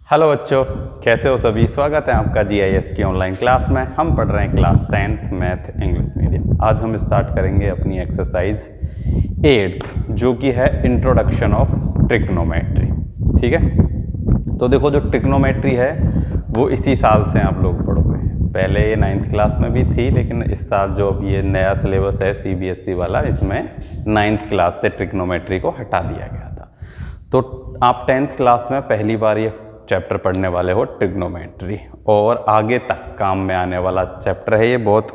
Hello बच्चों, कैसे हो सभी। स्वागत है आपका जीआईएस की ऑनलाइन क्लास में। हम पढ़ रहे हैं class 10th math English medium. आज हम स्टार्ट करेंगे अपनी एक्सरसाइज 8th जो कि है इंट्रोडक्शन ऑफ ट्रिग्नोमेट्री। ठीक है, तो देखो जो ट्रिग्नोमेट्री है वो इसी साल से आप लोग पढ़ोगे। पहले ये 9th क्लास में भी थी, लेकिन इस साल जो अब ये नया सिलेबस है सीबीएसई वाला, इसमें 9th क्लास से ट्रिग्नोमेट्री को हटा दिया गया था। तो आप 10th क्लास में पहली बार ये चैप्टर पढ़ने वाले हो ट्रिग्नोमेट्री, और आगे तक काम में आने वाला चैप्टर है। ये बहुत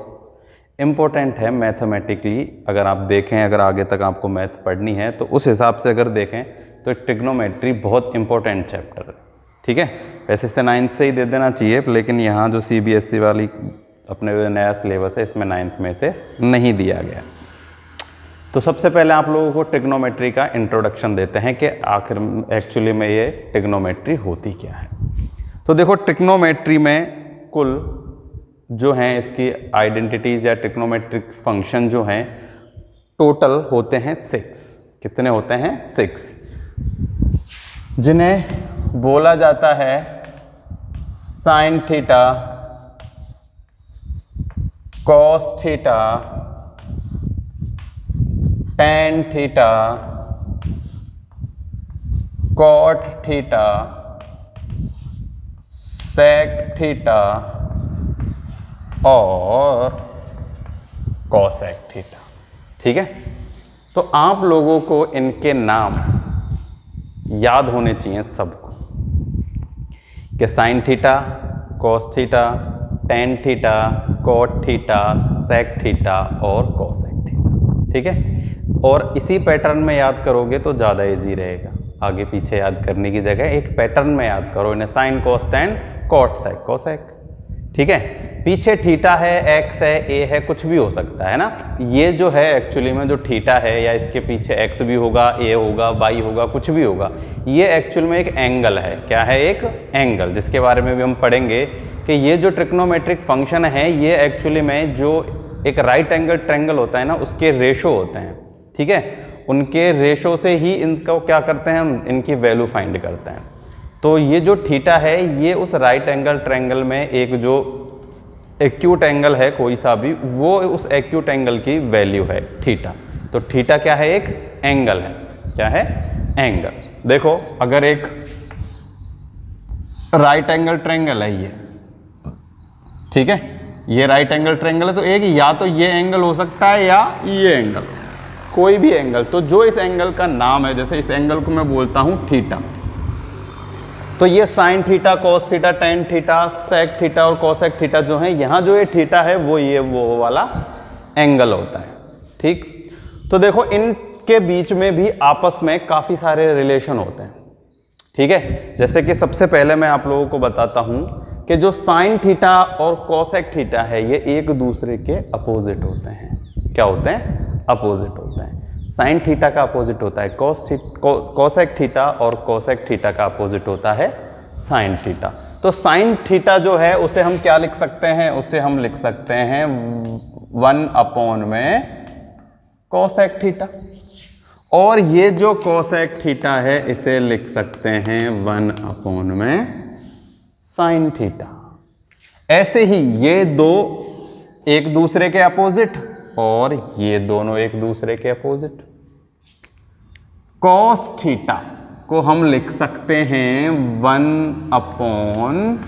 इम्पोर्टेंट है मैथमेटिकली। अगर आप देखें, अगर आगे तक आपको मैथ पढ़नी है तो उस हिसाब से अगर देखें तो ट्रिग्नोमेट्री बहुत इंपॉर्टेंट चैप्टर है। ठीक है, वैसे से 9th से ही दे देना चाहिए, लेकिन यहाँ जो सीबीएसई वाली अपने नया सिलेबस है इसमें 9th में से नहीं दिया गया। तो सबसे पहले आप लोगों को ट्रिग्नोमेट्री का इंट्रोडक्शन देते हैं कि आखिर एक्चुअली में ये ट्रिग्नोमेट्री होती क्या है। तो देखो, ट्रिग्नोमेट्री में कुल जो हैं इसकी आइडेंटिटीज या ट्रिग्नोमेट्रिक फंक्शन जो हैं टोटल होते हैं 6। कितने होते हैं? 6, जिन्हें बोला जाता है sign theta, cos theta, tan theta, cot theta, sec theta और cosec थीटा। ठीक है, तो आप लोगों को इनके नाम याद होने चाहिए सबको, कि sine theta, cos theta, tan theta, cot theta, sec theta और cosec थीटा। ठीक है, और इसी पैटर्न में याद करोगे तो ज़्यादा इजी रहेगा। आगे पीछे याद करने की जगह एक पैटर्न में याद करो इन्हें, साइन, कॉस, टैन, कॉट, सेक, कोसेक। ठीक है, पीछे थीटा है, एक्स है, ए है, कुछ भी हो सकता है ना। ये जो है एक्चुअली में जो थीटा है, या इसके पीछे एक्स भी होगा, ए होगा, वाई होगा, कुछ भी होगा, ये एक्चुअल में एक एंगल है। क्या है? एक एंगल, जिसके बारे में भी हम पढ़ेंगे कि ये जो ट्रिग्नोमेट्रिक फंक्शन है ये एक्चुअली में जो एक राइट एंगल ट्रायंगल होता है ना, उसके रेशो होते हैं। ठीक है, उनके रेशो से ही इनको क्या करते हैं, हम इनकी वैल्यू फाइंड करते हैं। तो ये जो थीटा है ये उस राइट एंगल ट्रायंगल में एक जो एक्यूट एंगल है कोई सा भी, वो उस एक्यूट एंगल की वैल्यू है थीटा। तो थीटा क्या है? एक एंगल है। क्या है? एंगल। देखो, अगर एक राइट एंगल ट्रायंगल है ये, ठीक है, ये राइट एंगल ट्रायंगल है, तो एक या तो ये एंगल हो सकता है या ये एंगल, कोई भी एंगल। तो जो इस एंगल का नाम है, जैसे इस एंगल को मैं बोलता हूं थीटा, तो ये sine theta, cos theta, tan theta, sec theta और कोसेक थीटा जो है, यहां जो ये थीटा है वो वाला एंगल होता है। ठीक, तो देखो इनके बीच में भी आपस में काफी सारे रिलेशन होते हैं। ठीक है, जैसे कि सबसे पहले मैं आप लोगों को बताता हूं कि जो साइन थीटा और कोसेक थीटा है ये एक दूसरे के अपोजिट होते हैं। क्या होते हैं? अपोजिट होते हैं। साइन थीटा का अपोजिट होता है कोसेक थीटा, और कोसेक थीटा का अपोजिट होता है साइन थीटा। तो साइन थीटा जो है उसे हम क्या लिख सकते हैं? उसे हम लिख सकते हैं 1 में कोसेक थीटा, और ये जो कोसेक थीटा है इसे लिख सकते हैं 1 में साइन थीटा। ऐसे ही ये दो एक दूसरे के अपोजिट, और ये दोनों एक दूसरे के अपोजिट। कॉस थीटा को हम लिख सकते हैं 1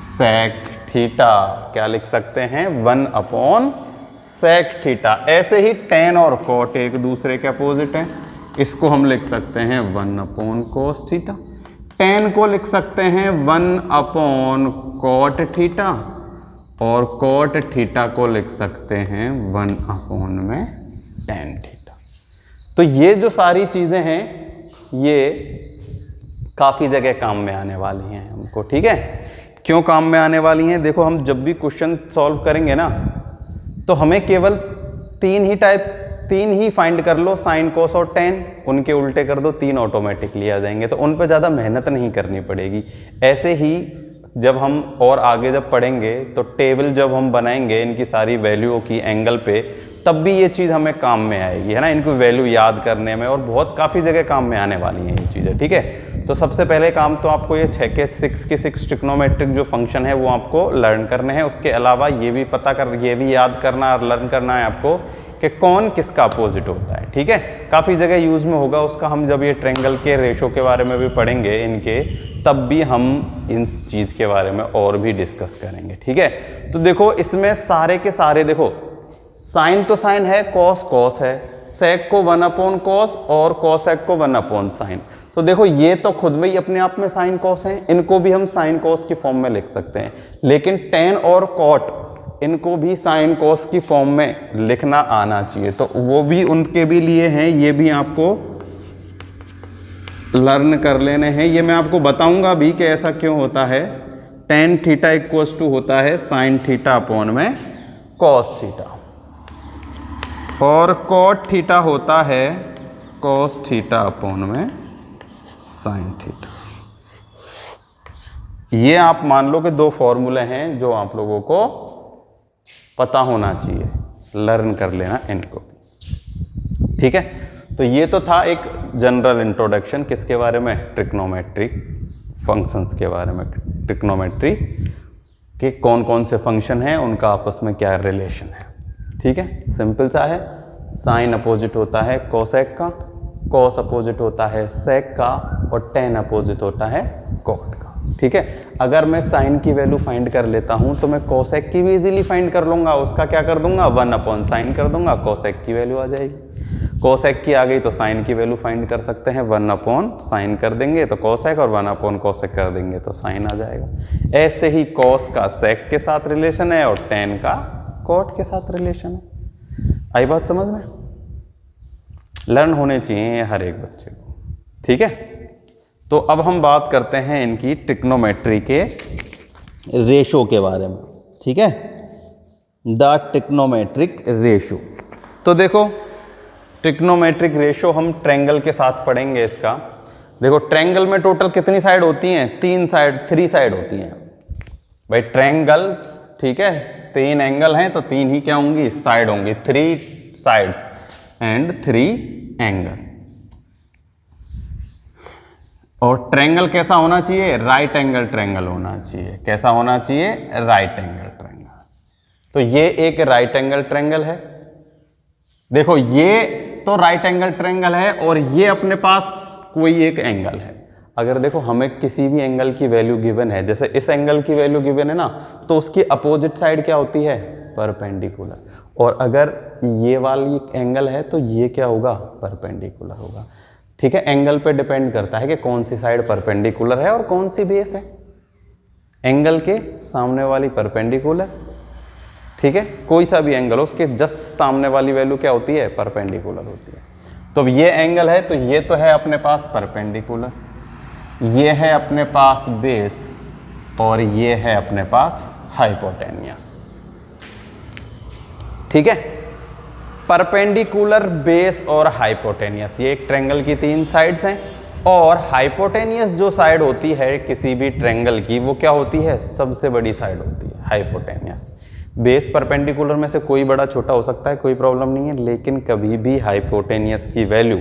सेक थीटा। क्या लिख सकते हैं? 1 सेक थीटा। ऐसे ही टेन और कॉट एक दूसरे के अपोजिट हैं, इसको हम लिख सकते हैं 1 कॉस थीटा। टेन को लिख सकते हैं 1 कॉट थीटा, और कॉट थीटा को लिख सकते हैं 1 में टेन थीटा। तो ये जो सारी चीजें हैं ये काफी जगह काम में आने वाली हैं हमको। ठीक है, क्यों काम में आने वाली हैं? देखो, हम जब भी क्वेश्चन सॉल्व करेंगे ना, तो हमें केवल तीन ही फाइंड कर लो, साइन, कोस और टेन, उनके उल्टे कर दो, 3 ऑटोमेटिकली आ जाएंगे। तो उन पर ज़्यादा मेहनत नहीं करनी पड़ेगी। ऐसे ही जब हम और आगे जब पढ़ेंगे तो टेबल जब हम बनाएंगे इनकी सारी वैल्यूओं की एंगल पे, तब भी ये चीज़ हमें काम में आएगी, है ना, इनको वैल्यू याद करने में, और बहुत काफ़ी जगह काम में आने वाली हैं ये चीज़ें, ठीक है। तो सबसे पहले काम तो आपको ये 6 के 6 ट्रिग्नोमेट्रिक जो फंक्शन है वो आपको लर्न करने हैं। उसके अलावा ये भी याद करना और लर्न करना है आपको कि कौन किसका अपोजिट होता है, ठीक है। काफ़ी जगह यूज़ में होगा उसका, हम जब ये ट्रायंगल के रेशो के बारे में भी पढ़ेंगे इनके, तब भी हम इन चीज़ के बारे में और भी डिस्कस करेंगे, ठीक है। तो देखो इसमें सारे के सारे, देखो साइन तो साइन है, कॉस कॉस है, सेक को 1 कॉस और कॉसेक को 1 साइन। तो देखो ये तो खुद में ही अपने आप में साइन कॉस हैं, इनको भी हम साइन कॉस की फॉर्म में लिख सकते हैं। लेकिन टेन और कॉट इनको भी साइन कॉस की फॉर्म में लिखना आना चाहिए, तो वो भी उनके भी लिए हैं, ये भी आपको लर्न कर लेने हैं। ये मैं आपको बताऊंगा भी कि ऐसा क्यों होता है। टेन थीटा इक्वल्स टू होता है साइन थीटा अपॉन में कॉस थीटा, और कॉट थीटा होता है कॉस थीटा अपॉन में साइन थीटा। ये आप मान लो कि दो फॉर्मूले हैं जो आप लोगों को पता होना चाहिए, लर्न कर लेना इनको, ठीक है। तो ये तो था एक जनरल इंट्रोडक्शन किसके बारे में, ट्रिग्नोमेट्रिक फंक्शंस के बारे में, ट्रिग्नोमेट्री के कौन कौन से फंक्शन हैं, उनका आपस में क्या रिलेशन है, ठीक है। सिंपल सा है, साइन अपोजिट होता है कोसेक का, कॉस अपोजिट होता है सेक का, और टेन अपोजिट होता है कॉट का, ठीक है। अगर मैं साइन की वैल्यू फाइंड कर लेता हूं तो मैं कोसेक की भी इजीली फाइंड कर लूंगा, उसका क्या कर दूंगा 1 साइन कर दूंगा, कोसेक की वैल्यू आ जाएगी। कोसेक की आ गई तो साइन की वैल्यू फाइंड कर सकते हैं, 1 साइन कर देंगे तो कोसेक, और 1 कोसेक कर देंगे तो साइन आ जाएगा। ऐसे ही कॉस का सेक के साथ रिलेशन है और टेन का कॉट के साथ रिलेशन है। आई बात समझ में? लर्न होने चाहिए हर एक बच्चे को, ठीक है। तो अब हम बात करते हैं इनकी ट्रिग्नोमेट्री के रेशो के बारे में, ठीक है, द ट्रिग्नोमेट्रिक रेशो। तो देखो ट्रिग्नोमेट्रिक रेशो हम ट्रायंगल के साथ पढ़ेंगे इसका। देखो ट्रायंगल में टोटल कितनी साइड होती हैं, 3 साइड होती हैं भाई ट्रायंगल, ठीक है। 3 एंगल हैं तो 3 ही क्या होंगी, साइड होंगी, 3 साइड्स एंड 3 एंगल। और ट्रायंगल कैसा होना चाहिए, राइट एंगल ट्रायंगल होना चाहिए। कैसा होना चाहिए, राइट एंगल ट्रायंगल। तो ये एक राइट एंगल ट्रायंगल है, देखो ये तो राइट एंगल ट्रायंगल है, और ये अपने पास कोई एक एंगल है। अगर देखो हमें किसी भी एंगल की वैल्यू गिवन है, जैसे इस एंगल की वैल्यू गिवन है ना, तो उसकी अपोजिट साइड क्या होती है, परपेंडिकुलर। और अगर ये वाली एंगल है तो ये क्या होगा, परपेंडिकुलर होगा, ठीक है। एंगल पे डिपेंड करता है कि कौन सी साइड परपेंडिकुलर है और कौन सी बेस है। एंगल के सामने वाली परपेंडिकुलर, ठीक है, कोई सा भी एंगल हो उसके जस्ट सामने वाली वैल्यू क्या होती है, परपेंडिकुलर होती है। तो ये एंगल है तो ये तो है अपने पास परपेंडिकुलर, ये है अपने पास बेस, और ये है अपने पास हाइपोटेनियस, ठीक है। परपेंडिकुलर, बेस और हाइपोटेनियस, ये एक ट्रायंगल की 3 साइड्स हैं। और हाइपोटेनियस जो साइड होती है किसी भी ट्रायंगल की, वो क्या होती है, सबसे बड़ी साइड होती है हाइपोटेनियस। बेस परपेंडिकुलर में से कोई बड़ा छोटा हो सकता है, कोई प्रॉब्लम नहीं है, लेकिन कभी भी हाइपोटेनियस की वैल्यू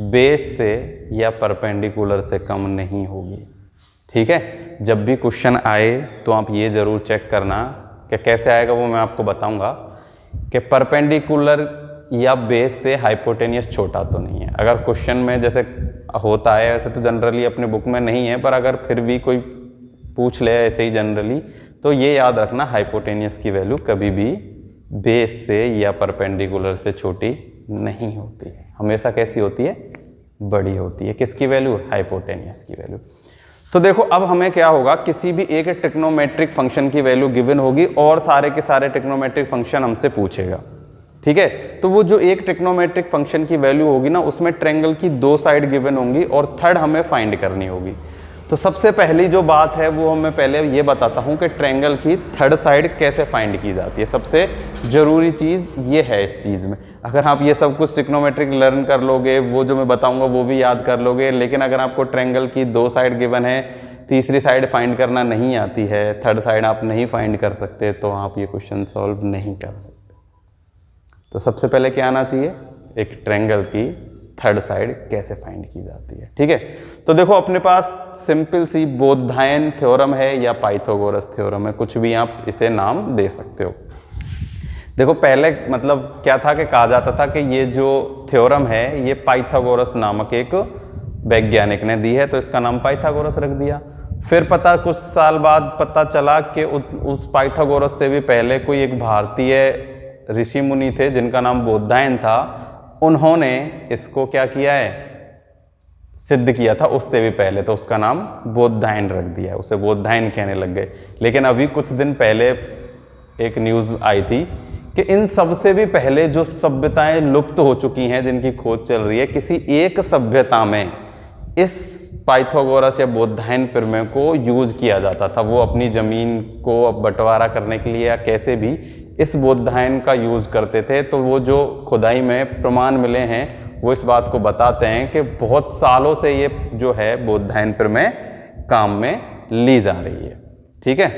बेस से या परपेंडिकुलर से कम नहीं होगी, ठीक है। जब भी क्वेश्चन आए तो आप ये जरूर चेक करना कि कैसे आएगा, वो मैं आपको बताऊंगा कि परपेंडिकुलर या बेस से हाइपोटेनियस छोटा तो नहीं है। अगर क्वेश्चन में जैसे होता है, ऐसे तो जनरली अपने बुक में नहीं है, पर अगर फिर भी कोई पूछ ले ऐसे ही जनरली, तो ये याद रखना हाइपोटेनियस की वैल्यू कभी भी बेस से या परपेंडिकुलर से छोटी नहीं होती है, हमेशा कैसी होती है, बड़ी होती है। किसकी वैल्यू, हाइपोटेनियस की वैल्यू। तो देखो अब हमें क्या होगा, किसी भी एक ट्रिग्नोमेट्रिक फंक्शन की वैल्यू गिवन होगी और सारे के सारे ट्रिग्नोमेट्रिक फंक्शन हमसे पूछेगा, ठीक है। तो वो जो एक ट्रिग्नोमेट्रिक फंक्शन की वैल्यू होगी ना, उसमें ट्रायंगल की 2 साइड गिवन होंगी और थर्ड हमें फाइंड करनी होगी। तो सबसे पहली जो बात है वो मैं पहले ये बताता हूँ कि ट्रायंगल की थर्ड साइड कैसे फाइंड की जाती है। सबसे ज़रूरी चीज़ ये है इस चीज़ में। अगर आप ये सब कुछ ट्रिग्नोमेट्रिक लर्न कर लोगे, वो जो मैं बताऊँगा वो भी याद कर लोगे, लेकिन अगर आपको ट्रायंगल की 2 साइड गिवन है, तीसरी साइड फाइंड करना नहीं आती है, थर्ड साइड आप नहीं फाइंड कर सकते, तो आप ये क्वेश्चन सॉल्व नहीं कर सकते। तो सबसे पहले क्या आना चाहिए, एक ट्रायंगल की थर्ड साइड कैसे फाइंड की जाती है। ठीक है, तो देखो अपने पास सिंपल सी बोधायन थ्योरम है या पाइथागोरस थ्योरम है, कुछ भी आप इसे नाम दे सकते हो। देखो पहले मतलब क्या था कि कहा जाता था कि ये जो थ्योरम है ये पाइथागोरस नामक एक वैज्ञानिक ने दी है, तो इसका नाम पाइथागोरस रख दिया। फिर कुछ साल बाद पता चला कि उस पाइथागोरस से भी पहले कोई एक भारतीय ऋषि मुनि थे जिनका नाम बोधायन था, उन्होंने इसको क्या किया है, सिद्ध किया था उससे भी पहले, तो उसका नाम बोधायन रख दिया है, उसे बोधायन कहने लग गए। लेकिन अभी कुछ दिन पहले एक न्यूज़ आई थी कि इन सब से भी पहले जो सभ्यताएं लुप्त हो चुकी हैं, जिनकी खोज चल रही है, किसी एक सभ्यता में इस पाइथागोरस या बोधायन प्रमेय को यूज किया जाता था। वो अपनी ज़मीन को बंटवारा करने के लिए या कैसे भी इस बोधायन का यूज करते थे। तो वो जो खुदाई में प्रमाण मिले हैं वो इस बात को बताते हैं कि बहुत सालों से ये जो है बोधायन प्रमेय काम में ली जा रही है। ठीक है,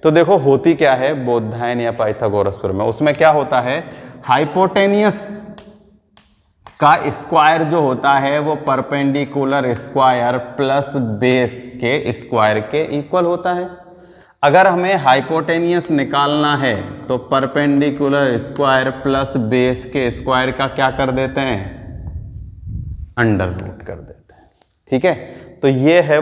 तो देखो होती क्या है बोधायन या पाइथागोरस प्रमेय, उसमें क्या होता है, हाइपोटेनियस का स्क्वायर जो होता है वो परपेंडिकुलर स्क्वायर प्लस बेस के स्क्वायर के इक्वल होता है। अगर हमें हाइपोटेनियस निकालना है तो परपेंडिकुलर स्क्वायर प्लस बेस के स्क्वायर का क्या कर देते हैं, अंडर रूट कर देते हैं। ठीक है, तो ये है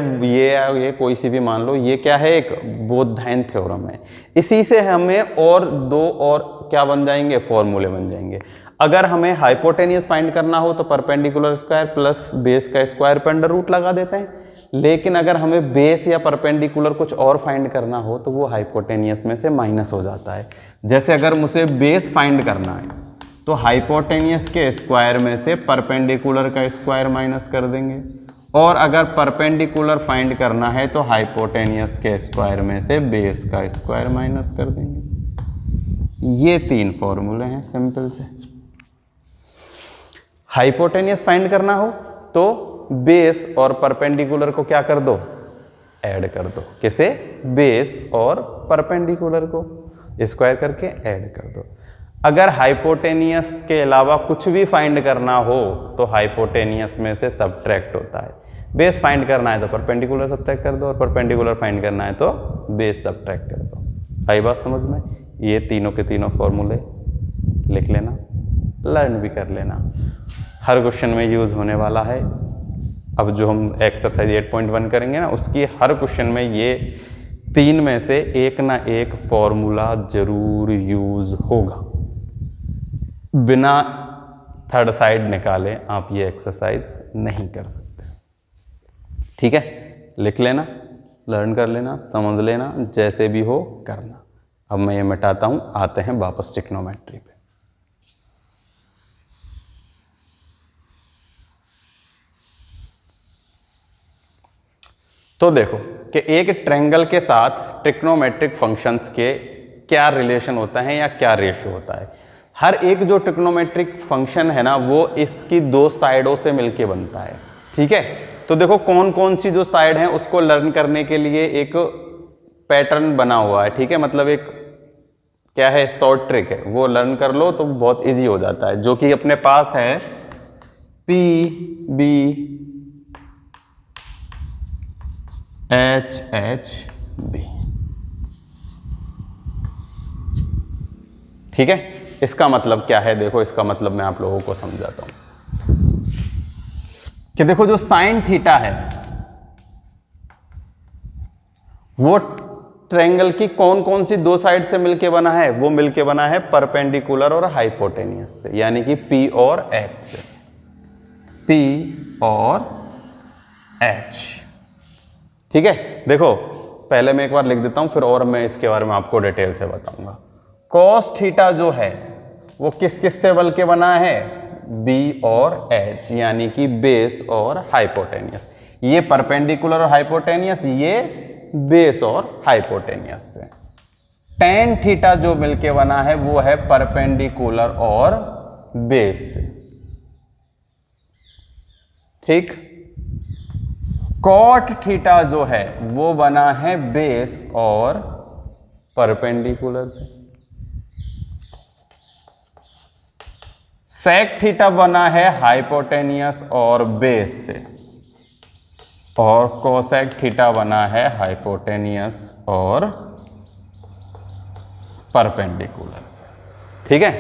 ये कोई सी भी मान लो, ये क्या है, एक बोधायन थ्योरम है। इसी से हमें और दो और क्या बन जाएंगे, फॉर्मूले बन जाएंगे। अगर हमें हाइपोटेनियस फाइंड करना हो तो परपेंडिकुलर स्क्वायर प्लस बेस का स्क्वायर पे अंडर रूट लगा देते हैं। लेकिन अगर हमें बेस या परपेंडिकुलर कुछ और फाइंड करना हो तो वो हाइपोटेनियस में से माइनस हो जाता है। जैसे अगर मुझे बेस फाइंड करना है तो हाइपोटेनियस के स्क्वायर में से परपेंडिकुलर का स्क्वायर माइनस कर देंगे, और अगर परपेंडिकुलर फाइंड करना है तो हाइपोटेनियस के स्क्वायर में से बेस का स्क्वायर माइनस कर देंगे। ये तीन फॉर्मूले हैं सिंपल से। हाइपोटेनियस फाइंड करना हो तो बेस और परपेंडिकुलर को क्या कर दो, ऐड कर दो। किसे, बेस और परपेंडिकुलर को स्क्वायर करके ऐड कर दो। अगर हाइपोटेनियस के अलावा कुछ भी फाइंड करना हो तो हाइपोटेनियस में से सब्ट्रैक्ट होता है। बेस फाइंड करना है तो परपेंडिकुलर सब्ट्रैक्ट कर दो, और परपेंडिकुलर फाइंड करना है तो बेस सब्ट्रैक्ट कर दो। आई बात समझ में? ये तीनों के तीनों फॉर्मूले लिख लेना, लर्न भी कर लेना, हर क्वेश्चन में यूज होने वाला है। अब जो हम एक्सरसाइज 8.1 करेंगे ना, उसकी हर क्वेश्चन में ये तीन में से एक ना एक फॉर्मूला जरूर यूज होगा। बिना थर्ड साइड निकाले आप ये एक्सरसाइज नहीं कर सकते। ठीक है, लिख लेना, लर्न कर लेना, समझ लेना, जैसे भी हो करना। अब मैं ये मिटाता हूं, आते हैं वापस ट्रिग्नोमेट्री पे। तो देखो कि एक ट्रायंगल के साथ ट्रिग्नोमेट्रिक फंक्शंस के क्या रिलेशन होता है या क्या रेशो होता है। हर एक जो ट्रिग्नोमेट्रिक फंक्शन है ना वो इसकी दो साइडों से मिलके बनता है। ठीक है, तो देखो कौन कौन सी जो साइड है उसको लर्न करने के लिए एक पैटर्न बना हुआ है। ठीक है, मतलब एक क्या है, शॉर्ट ट्रिक है, वो लर्न कर लो तो बहुत इजी हो जाता है। जो कि अपने पास है P B H H B. ठीक है, इसका मतलब क्या है, देखो इसका मतलब मैं आप लोगों को समझाता हूं कि देखो जो साइन थीटा है वो ट्रायंगल की कौन कौन सी दो साइड से मिलके बना है, वो मिलके बना है परपेंडिकुलर और हाइपोटेनियस से, यानी कि P और H से। P और H। ठीक है, देखो पहले मैं एक बार लिख देता हूं, फिर और मैं इसके बारे में आपको डिटेल से बताऊंगा। कॉस थीटा जो है वो किस किस से बल के बना है, B और H, यानी कि बेस और हाइपोटेनियस। ये परपेंडिकुलर और हाइपोटेनियस, ये बेस और हाइपोटेनियस से। टेन थीटा जो मिलके बना है वो है परपेंडिकुलर और बेस से। ठीक, कॉट थीटा जो है वो बना है बेस और परपेंडिकुलर से। सेक थीटा बना है हाइपोटेनियस और बेस से, और कोसेक थीटा बना है हाइपोटेनियस और परपेंडिकुलर से। ठीक है,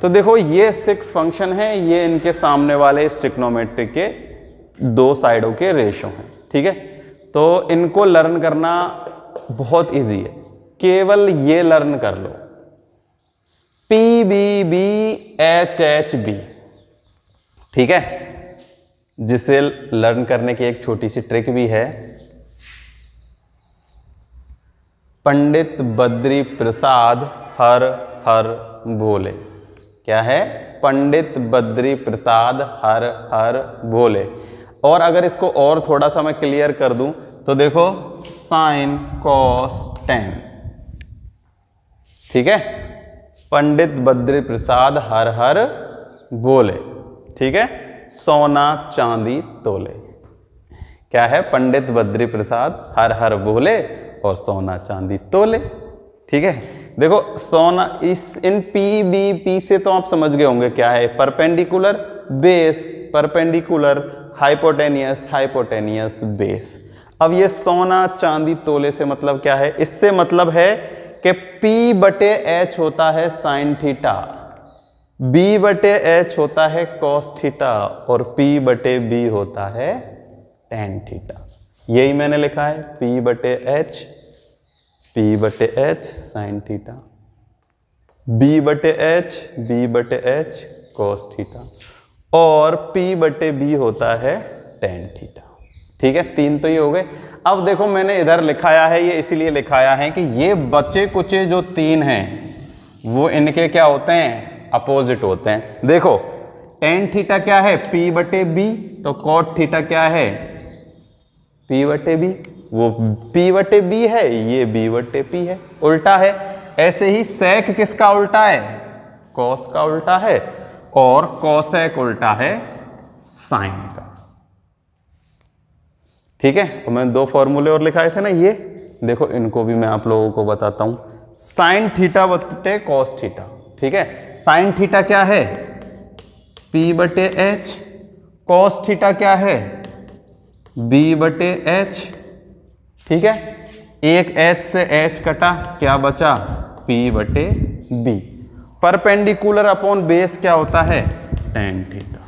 तो देखो ये 6 फंक्शन हैं, ये इनके सामने वाले ट्रिग्नोमेट्री के दो साइडों के रेशो हैं। ठीक है, तो इनको लर्न करना बहुत इजी है, केवल ये लर्न कर लो, P B B H H B. ठीक है, जिसे लर्न करने की एक छोटी सी ट्रिक भी है। पंडित बद्री प्रसाद हर हर बोले। क्या है? पंडित बद्री प्रसाद हर हर बोले। और अगर इसको और थोड़ा सा मैं क्लियर कर दूं तो देखो, साइन कॉस टेन। ठीक है, पंडित बद्री प्रसाद हर हर बोले। ठीक है, सोना चांदी तोले। क्या है? पंडित बद्री प्रसाद हर हर बोले और सोना चांदी तोले। ठीक है, देखो सोना, इन पी बी पी से तो आप समझ गए होंगे क्या है, perpendicular base, perpendicular hypotenuse, hypotenuse base. अब ये सोना चांदी तोले से मतलब क्या है? इससे मतलब है कि P बटे H होता है साइन थीटा, B बटे H होता है कॉस थीटा और P बटे B होता है टेन थीटा। यही मैंने लिखा है, P बटे H साइन थीटा, B बटे H कॉस थीटा और P बटे B होता है टेन थीटा। ठीक है, 3 तो ये हो गए। अब देखो मैंने इधर लिखाया है, ये इसीलिए लिखाया है कि ये बचे कुचे जो 3 हैं वो इनके क्या होते हैं? अपोजिट होते हैं। देखो टेन थीटा क्या है? P बटे B, तो कॉट थीटा क्या है? P बटे B। वो P बटे B है, ये B बटे P है, उल्टा है। ऐसे ही सेक किसका उल्टा है? कॉस का उल्टा है, और कॉसेक उल्टा है साइन का। ठीक है, और मैंने 2 फॉर्मूले और लिखाए थे ना, ये देखो इनको भी मैं आप लोगों को बताता हूं। साइन थीटा बटे कॉस थीटा। ठीक है, साइन थीटा क्या है? P बटे H, कॉस थीटा क्या है? B बटे H। ठीक है, एक H से H कटा, क्या बचा? P बटे B। परपेंडिकुलर अपॉन बेस क्या होता है? Tan theta.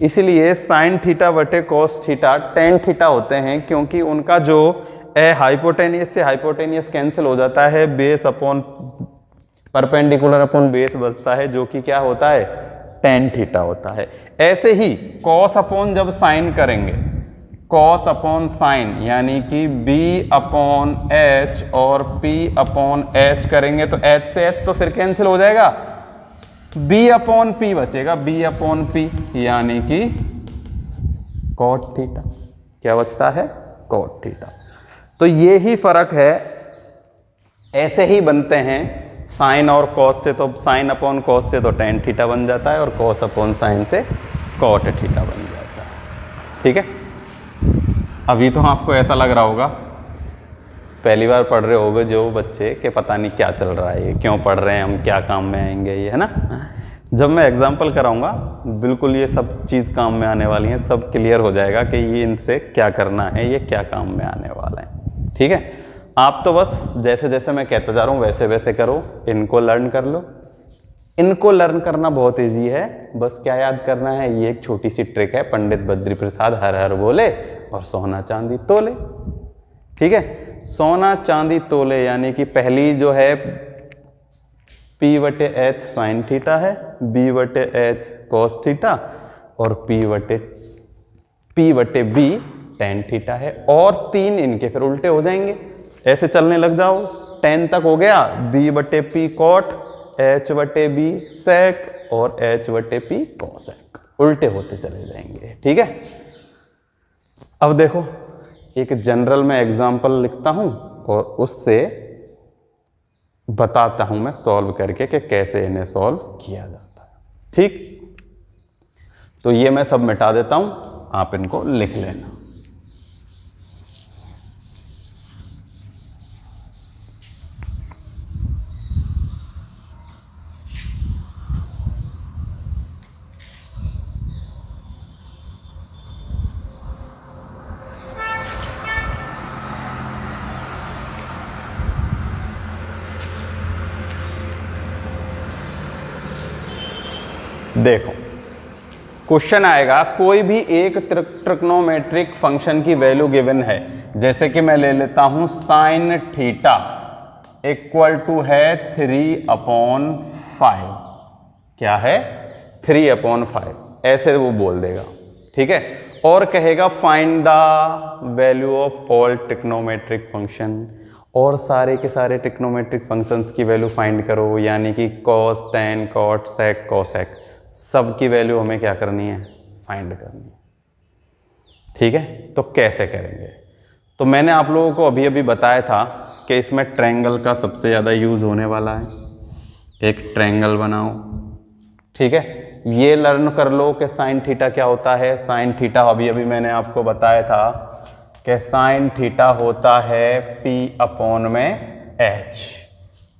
इसलिए साइन थीटा बटे कॉस थीटा टेन थीटा होते हैं, क्योंकि उनका जो हाइपोटेनियस से हाइपोटेनियस कैंसिल हो जाता है, base upon perpendicular upon base बचता है, जो कि क्या होता है? टेन थीटा होता है। ऐसे ही कॉस अपॉन जब साइन करेंगे, कॉस अपॉन साइन यानी कि B अपॉन H और P अपॉन H करेंगे तो H से H तो फिर कैंसिल हो जाएगा, B अपॉन P बचेगा, B अपॉन P यानी कि कॉट थीटा। क्या बचता है? Cot theta. तो ये ही फर्क है, ऐसे ही बनते हैं साइन और कॉस से, तो साइन अपॉन कॉस से तो टेन थीटा बन जाता है और कॉस अपॉन साइन से कॉट थीटा बन जाता है। ठीक है, अभी तो आपको ऐसा लग रहा होगा, पहली बार पढ़ रहे होगे जो बच्चे के पता नहीं क्या चल रहा है, ये क्यों पढ़ रहे हैं, हम क्या काम में आएंगे, ये है ना। जब मैं एग्जाम्पल कराऊंगा बिल्कुल ये सब चीज़ काम में आने वाली है, सब क्लियर हो जाएगा कि ये इनसे क्या करना है, ये क्या काम में आने वाला है। ठीक है, आप तो बस जैसे जैसे मैं कहता जा रहा हूँ वैसे वैसे करो, इनको लर्न कर लो। इनको लर्न करना बहुत ईजी है, बस क्या याद करना है, ये एक छोटी सी ट्रिक है, पंडित बद्री प्रसाद हर हर बोले और सोना चांदी तोले। ठीक है, सोना चांदी तोले यानी कि पहली जो है P बटे H साइन थीटा है, B बटे H कॉस थीटा और P बटे B टेन थीटा है, और 3 इनके फिर उल्टे हो जाएंगे, ऐसे चलने लग जाओ। 10 तक हो गया, B बटे P कॉट, H बटे B सेक और H बटे P कॉसेक, उल्टे होते चले जाएंगे। ठीक है, अब देखो एक जनरल में एग्जाम्पल लिखता हूं और उससे बताता हूं मैं सॉल्व करके कि कैसे इन्हें सॉल्व किया जाता है। ठीक, तो ये मैं सब मिटा देता हूं, आप इनको लिख लेना। देखो क्वेश्चन आएगा, कोई भी एक ट्रिग्नोमेट्रिक फंक्शन की वैल्यू गिवन है, जैसे कि मैं ले लेता हूं साइन थीटा इक्वल टू है 3/5। क्या है? 3/5, ऐसे वो बोल देगा, ठीक है। और कहेगा find the value of all trigonometric function, और सारे के सारे ट्रिग्नोमेट्रिक फंक्शंस की वैल्यू फाइंड करो, यानी कि कॉस, टेन, कॉट, सेक, कोसेक, सब की वैल्यू हमें क्या करनी है? फाइंड करनी है, ठीक है। तो कैसे करेंगे? तो मैंने आप लोगों को अभी अभी बताया था कि इसमें ट्रायंगल का सबसे ज़्यादा यूज़ होने वाला है। एक ट्रायंगल बनाओ, ठीक है। ये लर्न कर लो कि साइन थीटा क्या होता है। साइन थीटा अभी अभी मैंने आपको बताया था कि साइन थीटा होता है P/H,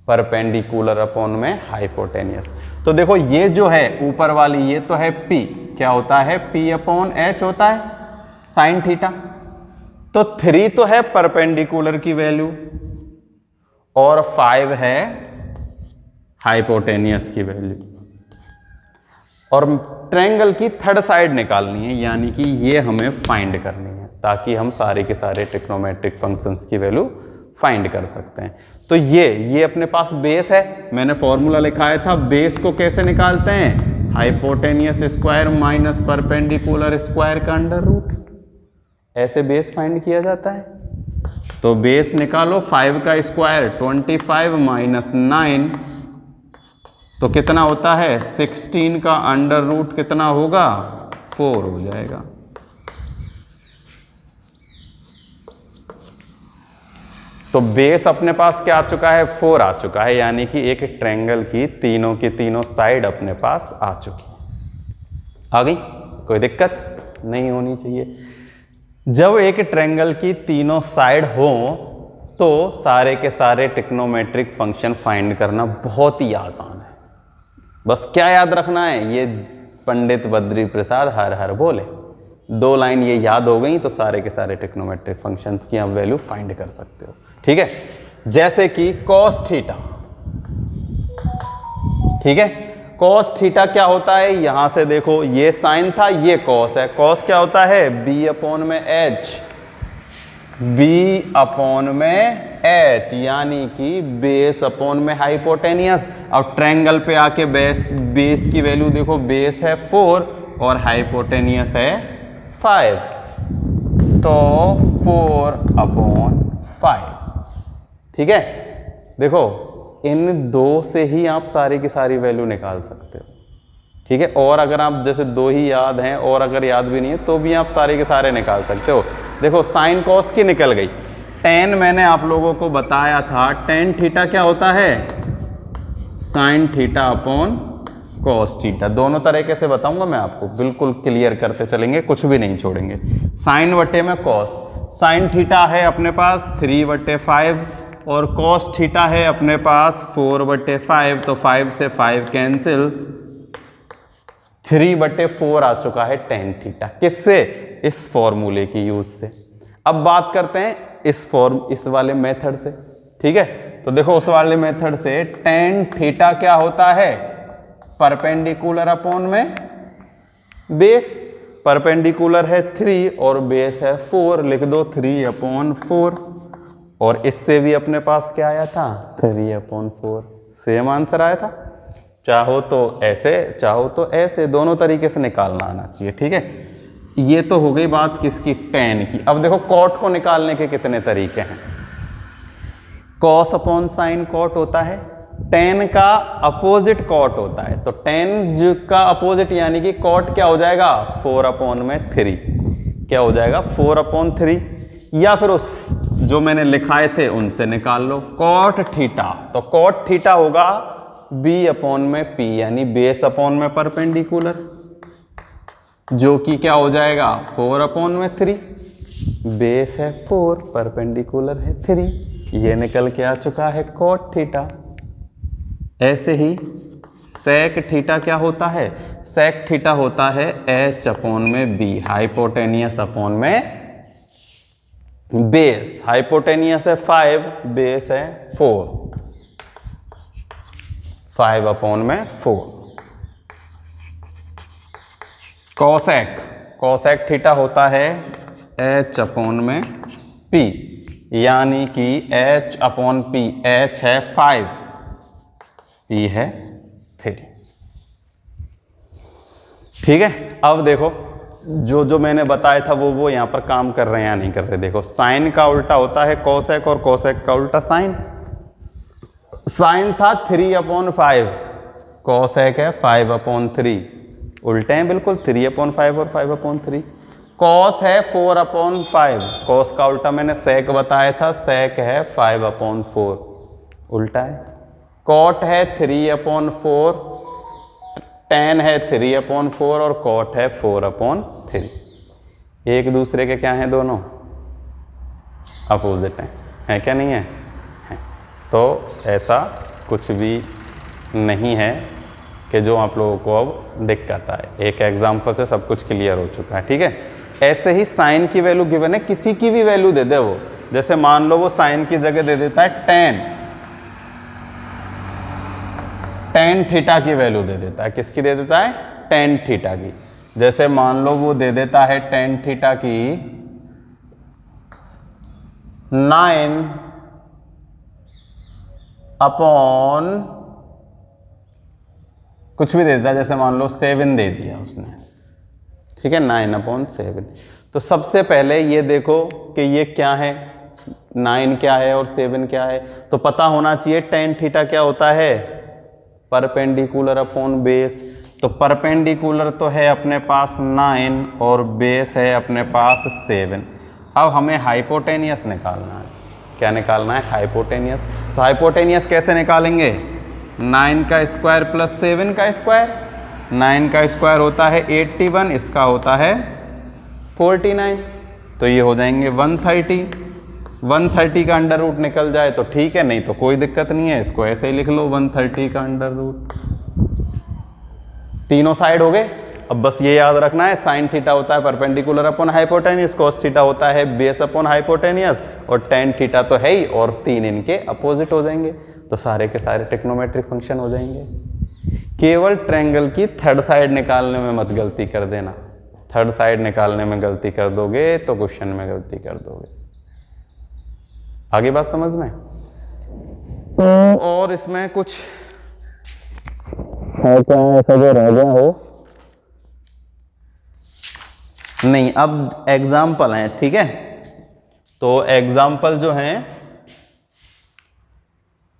परपेंडिकुलर अपॉन में हाइपोटेनियस। तो देखो ये जो है ऊपर वाली, ये तो है P, क्या होता है? P/H होता है साइन थीटा। तो 3 तो है परपेंडिकुलर की वैल्यू और 5 है हाइपोटेनियस की वैल्यू, और ट्रायंगल की थर्ड साइड निकालनी है, यानी कि ये हमें फाइंड करनी है, ताकि हम सारे के सारे ट्रिग्नोमेट्रिक फंक्शंस की वैल्यू फाइंड कर सकते हैं। तो ये अपने पास बेस है, मैंने फॉर्मूला लिखाया था। बेस को कैसे निकालते हैं? Hypotenuse square minus perpendicular square का अंडर रूट, ऐसे बेस फाइंड किया जाता है। तो बेस निकालो, 5 का स्क्वायर 25 माइनस 9, तो कितना होता है? 16 का अंडर रूट कितना होगा? 4 हो जाएगा। तो बेस अपने पास क्या आ चुका है? 4 आ चुका है, यानी कि एक ट्रायंगल की तीनों साइड अपने पास आ चुकी है। आ गई? कोई दिक्कत नहीं होनी चाहिए। जब एक ट्रायंगल की तीनों साइड हो तो सारे के सारे ट्रिग्नोमेट्रिक फंक्शन फाइंड करना बहुत ही आसान है। बस क्या याद रखना है? ये पंडित बद्री प्रसाद हर हर बोले, 2 लाइन ये याद हो गई तो सारे के सारे ट्रिग्नोमेट्रिक फंक्शंस की आप वैल्यू फाइंड कर सकते हो, ठीक है। जैसे कि कॉस थीटा, ठीक है। कॉस थीटा क्या होता है? यहां से देखो, ये साइन था, ये कॉस है। कॉस क्या होता है? B/H, B/H, यानी कि बेस अपॉन में हाइपोटेनियस। अब ट्रायंगल पे आके बेस की वैल्यू देखो, बेस है 4 और हाइपोटेनियस है 5, तो 4/5, ठीक है। देखो इन 2 से ही आप सारी की सारी वैल्यू निकाल सकते हो, ठीक है। और अगर आप जैसे 2 ही याद हैं और अगर याद भी नहीं है तो भी आप सारे के सारे निकाल सकते हो। देखो साइन कॉस की निकल गई। टेन मैंने आप लोगों को बताया था, टेन थीटा क्या होता है? Sine theta upon cos theta. दोनों तरीके से बताऊंगा मैं आपको, बिल्कुल क्लियर करते चलेंगे, कुछ भी नहीं छोड़ेंगे। साइन बटे में कॉस, साइन थीटा है अपने पास 3/5 और कॉस थीटा है अपने पास 4/5, तो 5 से 5 कैंसिल, 3/4 आ चुका है टेन थीटा। किससे? इस फॉर्मूले की यूज से। अब बात करते हैं इस वाले मेथड से, ठीक है। तो देखो उस वाले मेथड से टेन थीटा क्या होता है? परपेंडिकुलर अपॉन में बेस, परपेंडिकुलर है 3 और बेस है 4, लिख दो 3/4। और इससे भी अपने पास क्या आया था? 3/4, सेम आंसर आया था। चाहो तो ऐसे, चाहो तो ऐसे, दोनों तरीके से निकालना आना चाहिए, ठीक है। ये तो हो गई बात किसकी? टेन की। अब देखो कॉट को निकालने के कितने तरीके हैं। कॉस अपॉन साइन कॉट होता है, टेन का अपोजिट कॉट होता है। तो टेन का अपोजिट यानी कि कॉट क्या हो जाएगा? 4/3, क्या हो जाएगा? 4/3। या फिर उस जो मैंने लिखाए थे उनसे निकाल लो। कॉट थीटा, तो कॉट थीटा होगा B/P, यानी बेस अपॉन में परपेंडिकुलर, जो कि क्या हो जाएगा? 4/3। बेस है 4, परपेंडिकुलर है 3, ये निकल के आ चुका है कॉट थीटा। ऐसे ही सेक थीटा क्या होता है? सेक थीटा होता है H/B, हाइपोटेनियस अपॉन में बेस। हाइपोटेनियस है 5, बेस है 4, 5/4, कोसेक, कोसेक थीटा होता है h अपॉन में p, यानी कि h अपॉन p, h है 5, p है 3। ठीक है, अब देखो जो जो मैंने बताया था वो यहाँ पर काम कर रहे हैं या नहीं कर रहे। देखो साइन का उल्टा होता है कोसेक और कोसेक का उल्टा साइन। साइन था 3/5, कोसेक है 5/3, उल्टे हैं बिल्कुल, 3/5 और 5/3। कॉस है 4/5, कॉस का उल्टा मैंने सेक बताया था, सेक है 5/4, उल्टा है। कॉट है 3/4, tan है 3/4 और कॉट है 4/3। एक दूसरे के क्या हैं दोनों? अपोजिट हैं, है क्या नहीं है? तो ऐसा कुछ भी नहीं है कि जो आप लोगों को अब दिक्कत आए। एक एग्जाम्पल से सब कुछ क्लियर हो चुका है। ठीक है, ऐसे ही साइन की वैल्यू गिवन है, किसी की भी वैल्यू दे दे वो, जैसे मान लो वो साइन की जगह दे देता है टेन थीटा की वैल्यू दे देता है। किसकी दे देता है? टेन थीटा की। जैसे मान लो वो दे देता है टेन थीटा की 9 अपॉन कुछ भी दे देता है, जैसे मान लो 7 दे दिया उसने। ठीक है, 9/7। तो सबसे पहले ये देखो कि ये क्या है, 9 क्या है और 7 क्या है। तो पता होना चाहिए टेन थीटा क्या होता है, परपेंडिकुलर अपॉन बेस। तो परपेंडिकुलर तो है अपने पास 9 और बेस है अपने पास 7। अब हमें हाइपोटेनियस निकालना है। क्या निकालना है? हाइपोटेनियस। तो हाइपोटेनियस कैसे निकालेंगे? 9 का स्क्वायर प्लस 7 का स्क्वायर। 9 का स्क्वायर होता है 81, इसका होता है 49, तो ये हो जाएंगे 130। 130 का अंडर रूट निकल जाए तो ठीक है, नहीं तो कोई दिक्कत नहीं है, इसको ऐसे ही लिख लो 130 का अंडर रूट। तीनों साइड हो गए। अब बस ये याद रखना है, साइन थीटा होता है perpendicular upon hypotenuse, cos theta होता है बेस अपॉन हाइपोटेनियस, और टेन थीटा तो है ही, और तीन इनके अपोजिट हो जाएंगे, तो सारे के सारे ट्रिग्नोमेट्रिक फंक्शन हो जाएंगे। केवल ट्रायंगल की थर्ड साइड निकालने में मत गलती कर देना। थर्ड साइड निकालने में गलती कर दोगे तो क्वेश्चन में गलती कर दोगे। आगे बात समझ में? और इसमें कुछ है क्या ऐसा जो रह गया हो? नहीं, अब एग्जाम्पल हैं। ठीक है, तो एग्जाम्पल जो हैं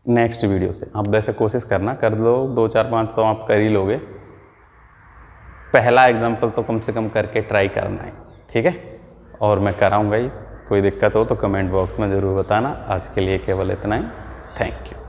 नेक्स्ट वीडियो से आप वैसे कोशिश करना, कर लो 2 4 5 तो आप कर ही लोगे। पहला एग्जाम्पल तो कम से कम करके ट्राई करना है। ठीक है, और मैं कराऊंगा ही। कोई दिक्कत हो तो कमेंट बॉक्स में ज़रूर बताना। आज के लिए केवल इतना ही। Thank you.